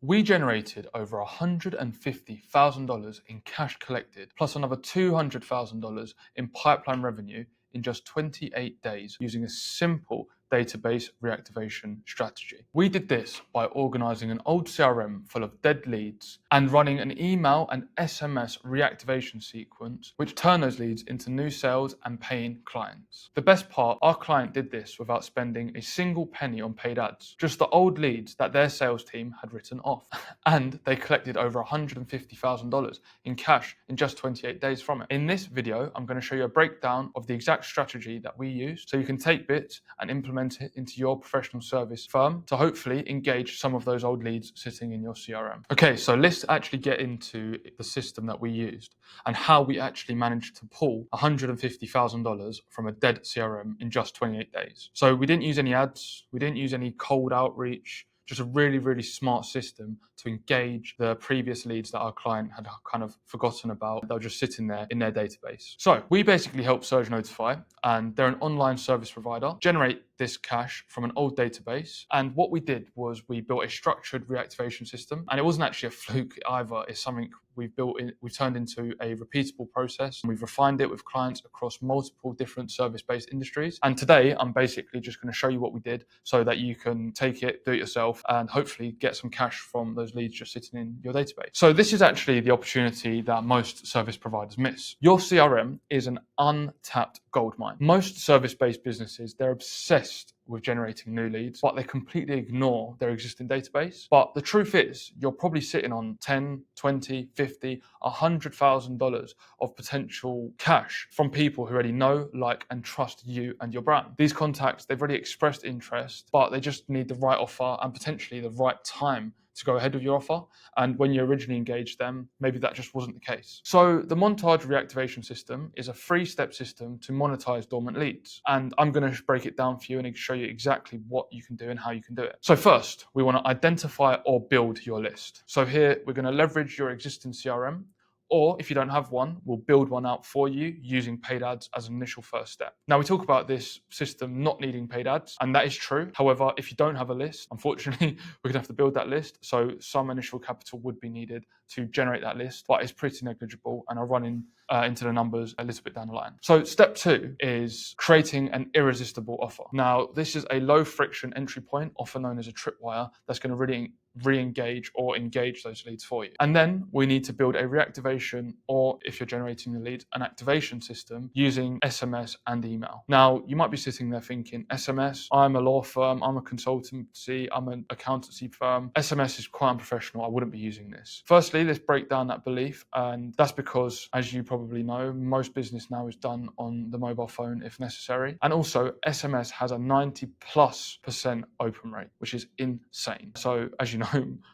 We generated over $150,000 in cash collected, plus another $200,000 in pipeline revenue in just 28 days using a simple database reactivation strategy. We did this by organizing an old CRM full of dead leads and running an email and SMS reactivation sequence, which turned those leads into new sales and paying clients. The best part, our client did this without spending a single penny on paid ads, just the old leads that their sales team had written off. And they collected over $150,000 in cash in just 28 days from it. In this video, I'm going to show you a breakdown of the exact strategy that we used so you can take bits and implement it into your professional service firm to hopefully engage some of those old leads sitting in your CRM. Okay, so let's actually get into the system that we used and how we actually managed to pull $150,000 from a dead CRM in just 28 days. So we didn't use any ads, we didn't use any cold outreach, just a really, really smart system to engage the previous leads that our client had kind of forgotten about. They were just sitting there in their database. So we basically help Surge Notify, and they're an online service provider, generate this cash from an old database. And what we did was we built a structured reactivation system, and it wasn't actually a fluke either. It's something we've turned into a repeatable process. We've refined it with clients across multiple different service-based industries. And today I'm basically just going to show you what we did so that you can take it, do it yourself, and hopefully get some cash from those leads just sitting in your database. So this is actually the opportunity that most service providers miss. Your CRM is an untapped goldmine. Most service-based businesses, they're obsessed with generating new leads, but they completely ignore their existing database. But the truth is, you're probably sitting on 10, 20, 50, $100,000 of potential cash from people who already know, like, and trust you and your brand. These contacts, they've already expressed interest, but they just need the right offer and potentially the right time to go ahead with your offer. And when you originally engaged them, maybe that just wasn't the case. So the Montage reactivation system is a 3-step system to monetize dormant leads. And I'm going to break it down for you and show you exactly what you can do and how you can do it. So first, we want to identify or build your list. So here, we're going to leverage your existing CRM. Or if you don't have one, we'll build one out for you using paid ads as an initial first step. Now, we talk about this system not needing paid ads, and that is true. However, if you don't have a list, unfortunately, we're gonna have to build that list. So some initial capital would be needed to generate that list, but it's pretty negligible, and I'll run into the numbers a little bit down the line. So step 2 is creating an irresistible offer. Now, this is a low friction entry point, often known as a tripwire, that's gonna really re-engage or engage those leads for you. And then we need to build a reactivation, or if you're generating the lead, an activation system using SMS and email. Now, you might be sitting there thinking, SMS, I'm a law firm, I'm a consultancy, I'm an accountancy firm. SMS is quite unprofessional, I wouldn't be using this. Firstly, let's break down that belief, and that's because, as you probably know, most business now is done on the mobile phone if necessary. And also, SMS has a 90+% open rate, which is insane. So as you know,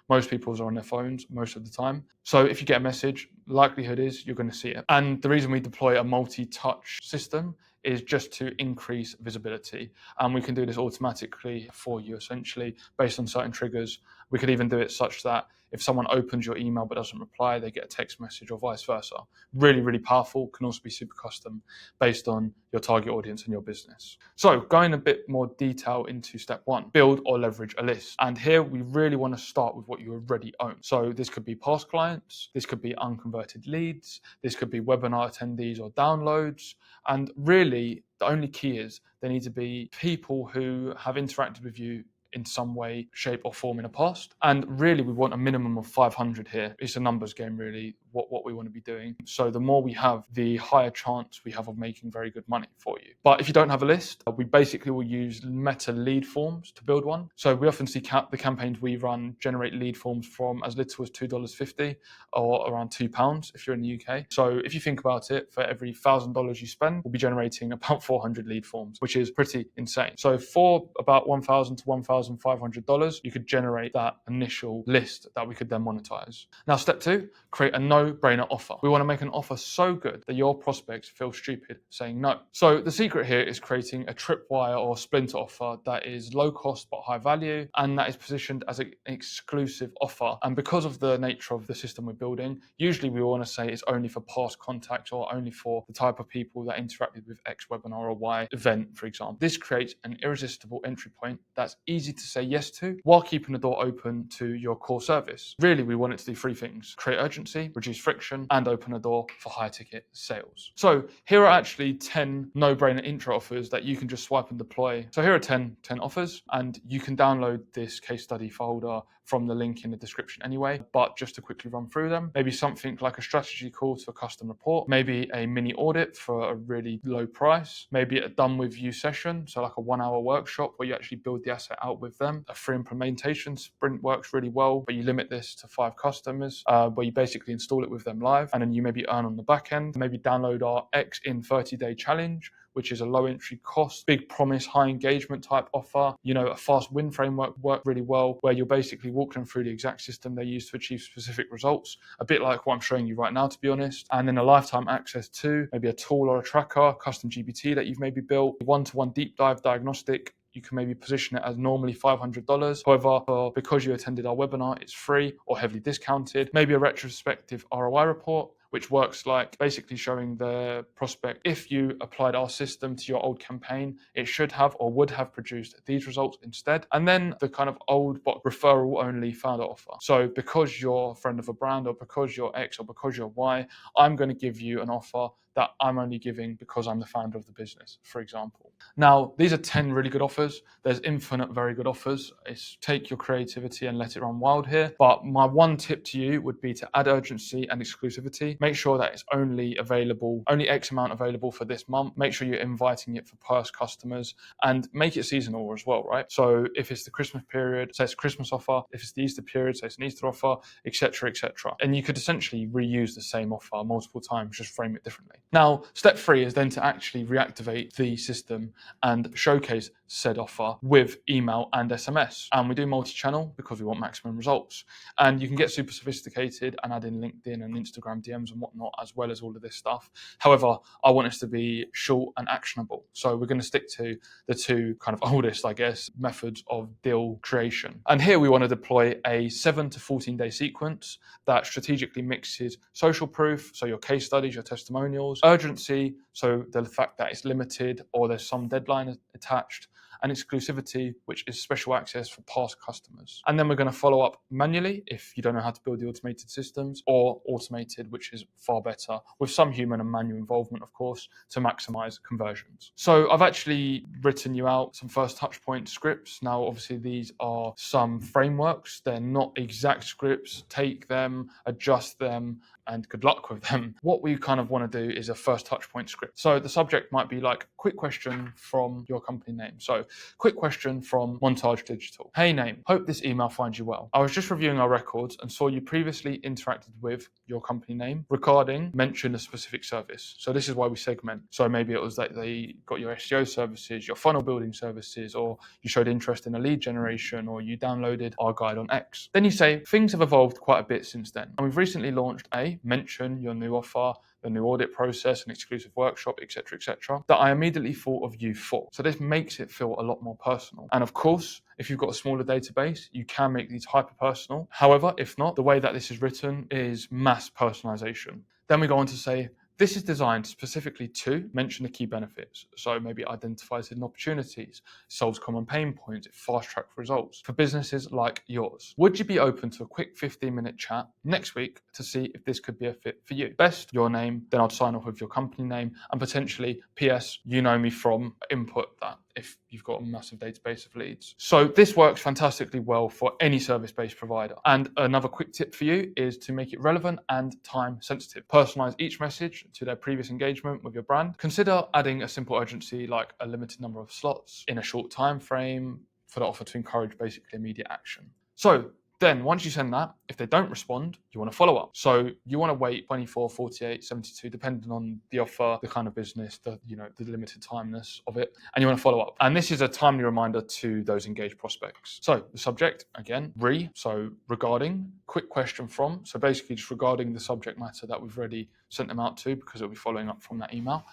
most people are on their phones most of the time. So if you get a message, likelihood is you're going to see it. And the reason we deploy a multi-touch system is just to increase visibility. And we can do this automatically for you, essentially, based on certain triggers. We could even do it such that if someone opens your email but doesn't reply, they get a text message or vice versa. Really, really powerful, can also be super custom based on your target audience and your business. So going a bit more detail into step 1, build or leverage a list. And here we really want to start with what you already own. So this could be past clients, this could be unconverted leads, this could be webinar attendees or downloads. And really, the only key is they need to be people who have interacted with you in some way, shape or form in the past. And really, we want a minimum of 500 here. It's a numbers game, really, what we want to be doing. So the more we have, the higher chance we have of making very good money for you. But if you don't have a list, we basically will use meta lead forms to build one. So we often see the campaigns we run generate lead forms from as little as $2.50 or around £2 if you're in the UK. So if you think about it, for every $1,000 you spend, we'll be generating about 400 lead forms, which is pretty insane. So for about $1,000 to $1,500, you could generate that initial list that we could then monetize. Now, step 2, create a no no-brainer offer. We want to make an offer so good that your prospects feel stupid saying no. So the secret here is creating a tripwire or splinter offer that is low cost but high value, and that is positioned as an exclusive offer. And because of the nature of the system we're building, usually we want to say it's only for past contacts or only for the type of people that interacted with X webinar or Y event, for example. This creates an irresistible entry point that's easy to say yes to while keeping the door open to your core service. Really, we want it to do three things: create urgency, reduce friction, and open a door for high ticket sales. So here are actually 10 no-brainer intro offers that you can just swipe and deploy. So here are 10 offers, and you can download this case study folder from the link in the description anyway. But just to quickly run through them, maybe something like a strategy call to a custom report, maybe a mini audit for a really low price, maybe a done with you session, so like a 1 hour workshop where you actually build the asset out with them. A free implementation sprint works really well, but you limit this to 5 customers, where you basically install it with them live, and then you maybe earn on the back end. Maybe download our X in 30-day challenge, which is a low entry cost, big promise, high engagement type offer. A fast win framework worked really well, where you're basically walking them through the exact system they use to achieve specific results, a bit like what I'm showing you right now, to be honest. And then a lifetime access to maybe a tool or a tracker, custom GPT that you've maybe built, one-to-one deep dive diagnostic. You can maybe position it as normally $500. However, because you attended our webinar, it's free or heavily discounted. Maybe a retrospective ROI report, which works like basically showing the prospect, if you applied our system to your old campaign, it should have or would have produced these results instead. And then the kind of old but referral only founder offer. So because you're a friend of a brand, or because you're X, or because you're Y, I'm going to give you an offer that I'm only giving because I'm the founder of the business, for example. Now, these are 10 really good offers. There's infinite very good offers. It's take your creativity and let it run wild here. But my one tip to you would be to add urgency and exclusivity. Make sure that it's only X amount available for this month. Make sure you're inviting it for past customers, and make it seasonal as well, right? So if it's the Christmas period, say it's a Christmas offer. If it's the Easter period, say it's an Easter offer, etc., etc. And you could essentially reuse the same offer multiple times, just frame it differently. Now, step 3 is then to actually reactivate the system and showcase said offer with email and SMS. And we do multi-channel because we want maximum results. And you can get super sophisticated and add in LinkedIn and Instagram DMs and whatnot, as well as all of this stuff. However, I want us to be short and actionable. So we're going to stick to the two kind of oldest, I guess, methods of deal creation. And here we want to deploy a 7 to 14 day sequence that strategically mixes social proof, so your case studies, your testimonials, urgency, so the fact that it's limited or there's some deadline attached, and exclusivity, which is special access for past customers. And then we're going to follow up manually if you don't know how to build the automated systems, or automated, which is far better, with some human and manual involvement, of course, to maximize conversions. So I've actually written you out some first touch point scripts. Now, obviously, these are some frameworks. They're not exact scripts. Take them, adjust them, and good luck with them. What we kind of want to do is a first touch point script. So the subject might be like, quick question from your company name. So quick question from Montage Digital. Hey name, hope this email finds you well. I was just reviewing our records and saw you previously interacted with your company name regarding mention a specific service. So this is why we segment. So maybe it was that they got your SEO services, your funnel building services, or you showed interest in a lead generation, or you downloaded our guide on X. Then you say, things have evolved quite a bit since then. And we've recently launched mention your new offer, the new audit process, an exclusive workshop, etc., etc., that I immediately thought of you for. So this makes it feel a lot more personal. And of course, if you've got a smaller database, you can make these hyper personal. However, if not, the way that this is written is mass personalization. Then we go on to say, this is designed specifically to mention the key benefits. So maybe identifies hidden opportunities, solves common pain points, it fast tracks results for businesses like yours. Would you be open to a quick 15-minute chat next week to see if this could be a fit for you? Best your name, then I'd sign off with your company name, and potentially PS, you know me from, input that if you've got a massive database of leads. So this works fantastically well for any service-based provider. And another quick tip for you is to make it relevant and time sensitive. Personalize each message to their previous engagement with your brand. Consider adding a simple urgency like a limited number of slots in a short time frame for the offer to encourage basically immediate action. So then once you send that, if they don't respond, you want to follow up. So you want to wait 24, 48, 72, depending on the offer, the kind of business, the limited timeness of it, and you want to follow up. And this is a timely reminder to those engaged prospects. So the subject, again, so regarding, quick question from. So basically just regarding the subject matter that we've already sent them out to, because it'll be following up from that email.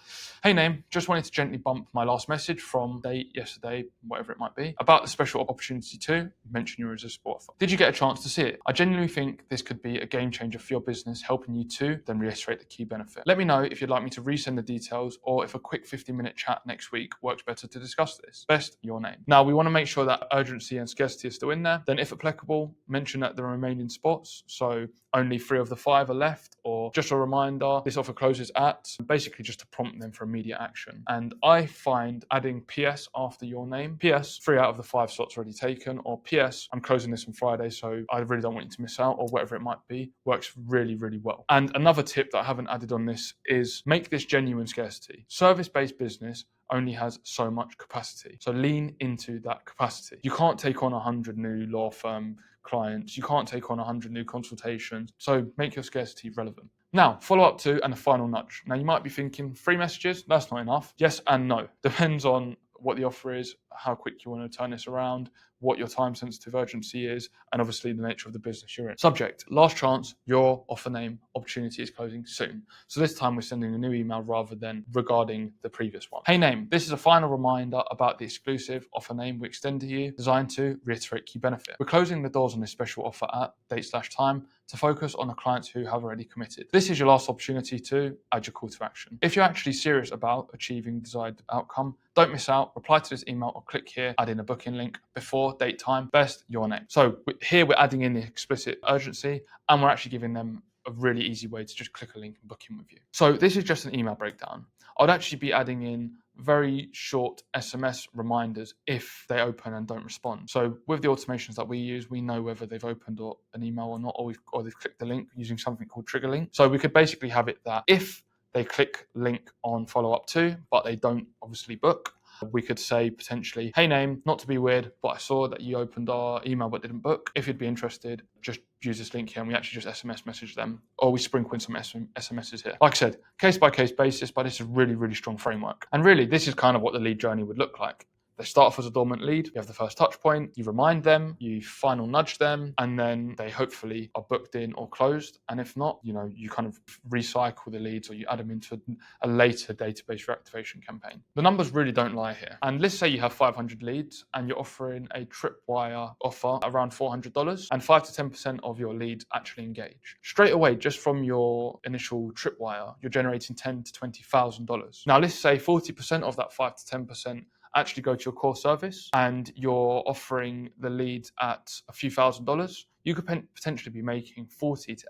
Hey name, just wanted to gently bump my last message from date yesterday, whatever it might be, about the special opportunity to mention your irresistible offer. Did you get a chance to see it? I genuinely think this could be a game changer for your business, helping you to then reiterate the key benefit. Let me know if you'd like me to resend the details or if a quick 15-minute chat next week works better to discuss this. Best, your name. Now, we want to make sure that urgency and scarcity are still in there. Then if applicable, mention that the remaining spots, so only 3 of the 5 are left, or just a reminder, this offer closes at, basically just to prompt them for immediate action. And I find adding PS after your name, PS, 3 out of the 5 slots already taken, or PS, I'm closing this on Friday, so I really don't want you to miss out, or whatever it might be, works really, really well. And another tip that I haven't added on this is make this genuine scarcity. Service-based business only has so much capacity. So lean into that capacity. You can't take on 100 new law firm clients. You can't take on 100 new consultations. So make your scarcity relevant. Now, follow up to and a final nudge. Now, you might be thinking 3 messages, that's not enough. Yes and no. Depends on what the offer is, how quick you want to turn this around, what your time sensitive urgency is, and obviously the nature of the business you're in. Subject, last chance, your offer name opportunity is closing soon. So this time we're sending a new email rather than regarding the previous one. Hey name, this is a final reminder about the exclusive offer name we extend to you, designed to reiterate key benefit. We're closing the doors on this special offer at date/time to focus on the clients who have already committed. This is your last opportunity to add your call to action. If you're actually serious about achieving desired outcome, don't miss out, reply to this email or click here, add in a booking link before date time, best, your name. So here we're adding in the explicit urgency and we're actually giving them a really easy way to just click a link and book in with you. So this is just an email breakdown. I'd actually be adding in very short SMS reminders if they open and don't respond. So with the automations that we use, we know whether they've opened an email or not, or they've clicked the link using something called trigger link. So we could basically have it that if they click link on follow up to, but they don't obviously book, we could say potentially, hey name, not to be weird, but I saw that you opened our email but didn't book. If you'd be interested, just use this link here and we actually just SMS message them, or we sprinkle in some SMSs here. Like I said, case by case basis, but this is a really, really strong framework. And really, this is kind of what the lead journey would look like. They start off as a dormant lead, you have the first touch point, you remind them, you final nudge them, and then they hopefully are booked in or closed. And if not, you kind of recycle the leads or you add them into a later database reactivation campaign. The numbers really don't lie here. And let's say you have 500 leads and you're offering a tripwire offer around $400 and 5 to 10% of your leads actually engage. Straight away, just from your initial tripwire, you're generating $10,000 to $20,000. Now let's say 40% of that 5 to 10% actually go to your core service and you're offering the leads at a few $1,000s, you could potentially be making $40,000 to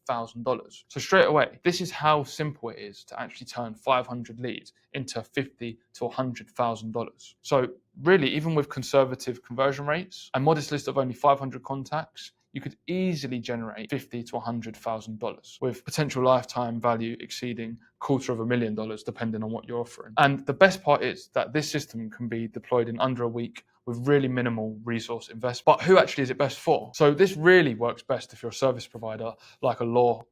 $80,000. So straight away, this is how simple it is to actually turn 500 leads into $50,000 to $100,000. So really, even with conservative conversion rates, a modest list of only 500 contacts, you could easily generate $50,000 to $100,000 with potential lifetime value exceeding $250,000 depending on what you're offering. And the best part is that this system can be deployed in under a week with really minimal resource investment. But who actually is it best for? So this really works best if you're a service provider like a law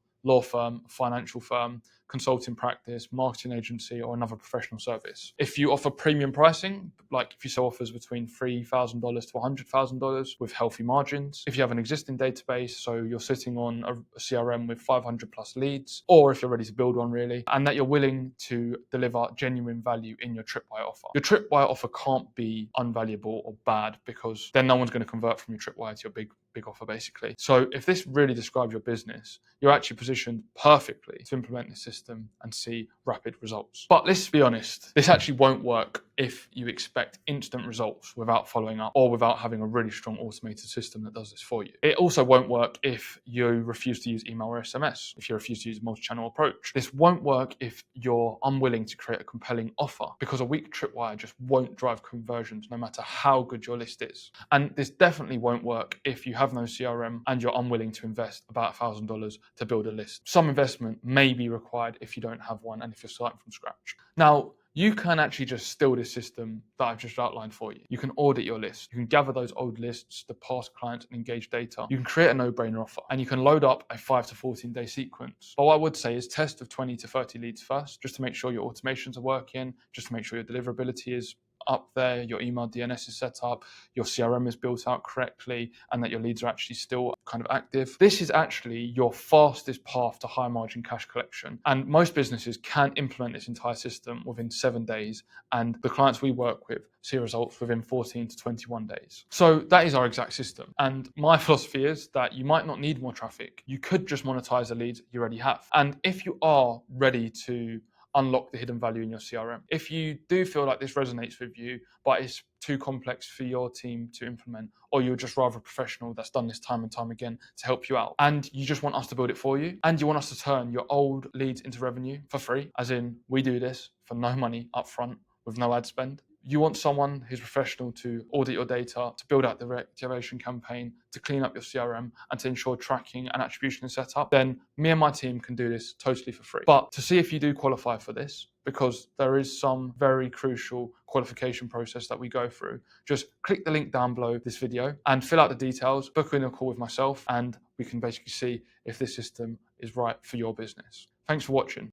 firm, financial firm, consulting practice, marketing agency, or another professional service. If you offer premium pricing, like if you sell offers between $3,000 to $100,000 with healthy margins, if you have an existing database, so you're sitting on a CRM with 500 plus leads, or if you're ready to build one really, and that you're willing to deliver genuine value in your tripwire offer. Your tripwire offer can't be unvaluable or bad because then no one's going to convert from your tripwire to your big offer basically. So if this really describes your business, you're actually positioned perfectly to implement this system and see rapid results. But let's be honest, this actually won't work if you expect instant results without following up or without having a really strong automated system that does this for you. It also won't work if you refuse to use email or SMS, if you refuse to use a multi-channel approach. This won't work if you're unwilling to create a compelling offer because a weak tripwire just won't drive conversions no matter how good your list is. And this definitely won't work if you have no CRM and you're unwilling to invest about $1,000 to build a list. Some investment may be required if you don't have one and if you're starting from scratch. Now, you can actually just steal this system that I've just outlined for you. You can audit your list. You can gather those old lists, the past clients and engaged data. You can create a no-brainer offer and you can load up a 5 to 14 day sequence. But what I would say is test of 20 to 30 leads first, just to make sure your automations are working, just to make sure your deliverability is up there, your email DNS is set up, your CRM is built out correctly, and that your leads are actually still kind of active. This is actually your fastest path to high margin cash collection. And most businesses can implement this entire system within 7 days. And the clients we work with see results within 14 to 21 days. So that is our exact system. And my philosophy is that you might not need more traffic. You could just monetize the leads you already have. And if you are ready to unlock the hidden value in your CRM, if you do feel like this resonates with you, but it's too complex for your team to implement, or you're just rather a professional that's done this time and time again to help you out, and you just want us to build it for you, and you want us to turn your old leads into revenue for free, as in we do this for no money upfront with no ad spend. You want someone who's professional to audit your data, to build out the reactivation campaign, to clean up your CRM, and to ensure tracking and attribution is set up, then me and my team can do this totally for free. But to see if you do qualify for this, because there is some very crucial qualification process that we go through, just click the link down below this video and fill out the details, book in a call with myself, and we can basically see if this system is right for your business. Thanks for watching.